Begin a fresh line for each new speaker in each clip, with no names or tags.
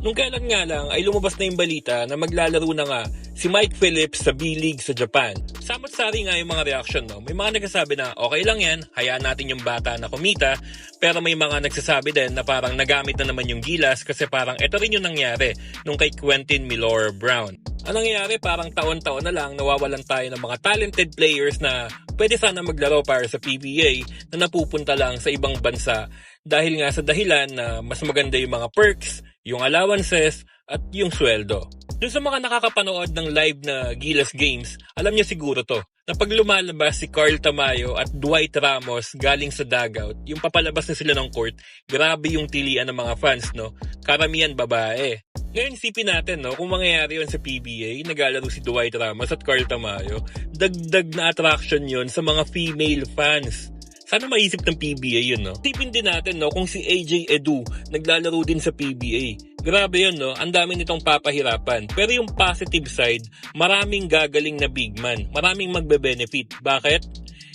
Nung kailan nga lang ay lumabas na yung balita na maglalaro na nga si Mike Phillips sa B-League sa Japan. Samot-sari nga yung mga reaction, no? May mga nagsasabi na okay lang yan, hayaan natin yung bata na kumita, pero may mga nagsasabi din na parang nagamit na naman yung gilas kasi parang ito rin yung nangyari nung kay Quentin Milor Brown. Ang nangyayari parang taon-taon na lang nawawalan tayo ng mga talented players na pwede sana maglaro para sa PBA na napupunta lang sa ibang bansa dahil nga sa dahilan na mas maganda yung mga perks, yung allowances, at yung sweldo. Dun sa mga nakakapanood ng live na Gilas Games, alam niyo siguro to, na pag lumalabas si Carl Tamayo at Dwight Ramos galing sa dugout, yung papalabas na sila ng court, grabe yung tilian ng mga fans, no? Karamihan babae. Ngayon isipin natin, no, kung mangyayari yun sa PBA, naglalaro si Dwight Ramos at Carl Tamayo, dagdag na attraction yun sa mga female fans. Sana maisip ng PBA yun, no? Isipin din natin, no, kung si AJ Edu naglalaro din sa PBA. Grabe yun, no? Ang dami nitong papahirapan. Pero yung positive side, maraming gagaling na big man. Maraming magbe-benefit. Bakit?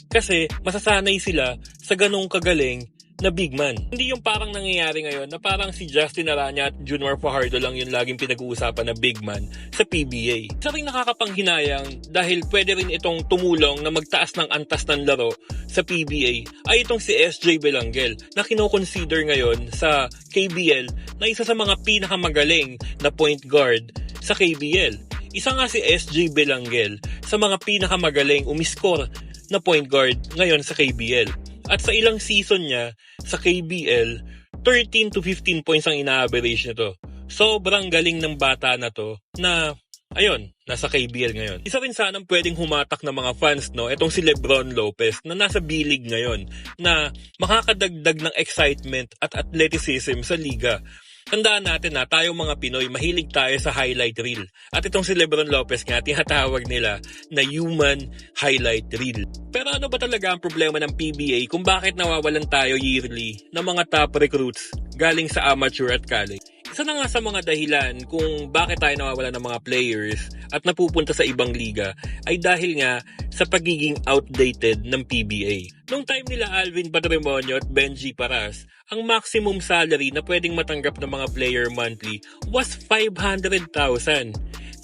Kasi masasanay sila sa ganong kagaling na big man. Hindi yung parang nangyayari ngayon na parang si Justin Arana at Junior Fajardo lang yung laging pinag-uusapan na big man sa PBA. Isa rin nakakapanghinayang dahil pwede rin itong tumulong na magtaas ng antas ng laro sa PBA ay itong si SJ Belangel na kinoconsider ngayon sa KBL na isa sa mga pinakamagaling na point guard sa KBL. Isa nga si SJ Belangel sa mga pinakamagaling umiscore na point guard ngayon sa KBL. At sa ilang season niya sa KBL, 13 to 15 points ang ina-average nito. Sobrang galing ng bata na to na, ayun, nasa KBL ngayon. Isa rin sanang pwedeng humatak ng mga fans, no? Itong si Lebron Lopez na nasa B-League ngayon na makakadagdag ng excitement at athleticism sa liga. Tandaan natin na tayo mga Pinoy, mahilig tayo sa highlight reel. At itong si Lebron Lopez nga, tinatawag nila na human highlight reel. Pero ano ba talaga ang problema ng PBA kung bakit nawawalan tayo yearly ng mga top recruits galing sa amateur at college? Isa na nga sa mga dahilan kung bakit tayo nawawalan ng mga players at napupunta sa ibang liga ay dahil nga sa pagiging outdated ng PBA. Noong time nila Alvin Patrimonio at Benji Paras, ang maximum salary na pwedeng matanggap ng mga player monthly was 500,000.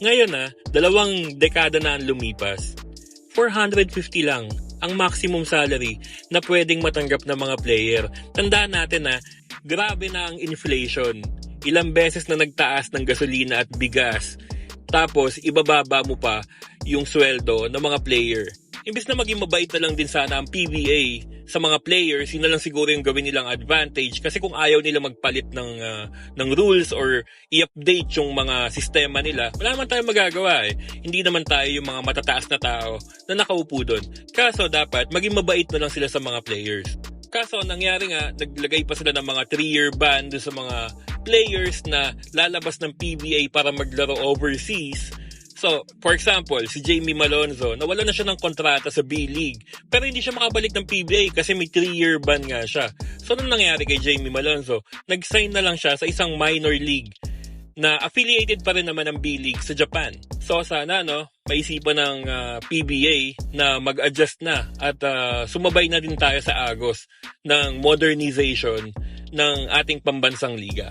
Ngayon 2 dekada na ang lumipas, 450 lang ang maximum salary na pwedeng matanggap ng mga player. Tandaan natin grabe na ang inflation. Ilang beses na nagtaas ng gasolina at bigas. Tapos, ibababa mo pa yung sweldo ng mga player. Imbes na maging mabait na lang din sana ang PBA sa mga players, yun na lang siguro yung gawin nilang advantage. Kasi kung ayaw nila magpalit ng rules or i-update yung mga sistema nila, wala naman tayong magagawa eh. Hindi naman tayo yung mga matataas na tao na nakaupo doon. Kaso dapat, maging mabait na lang sila sa mga players. Kaso nangyari nga, naglagay pa sila ng mga 3-year ban sa mga players na lalabas ng PBA para maglaro overseas. So, for example, si Jamie Malonzo, nawala na siya ng kontrata sa B-League. Pero hindi siya makabalik ng PBA kasi may 3-year ban nga siya. So, anong nangyari kay Jamie Malonzo? Nag-sign na lang siya sa isang minor league na affiliated pa rin naman ng B-League sa Japan. So, sana, maisipan ng PBA na mag-adjust na at sumabay na din tayo sa agos ng modernization ng ating pambansang liga.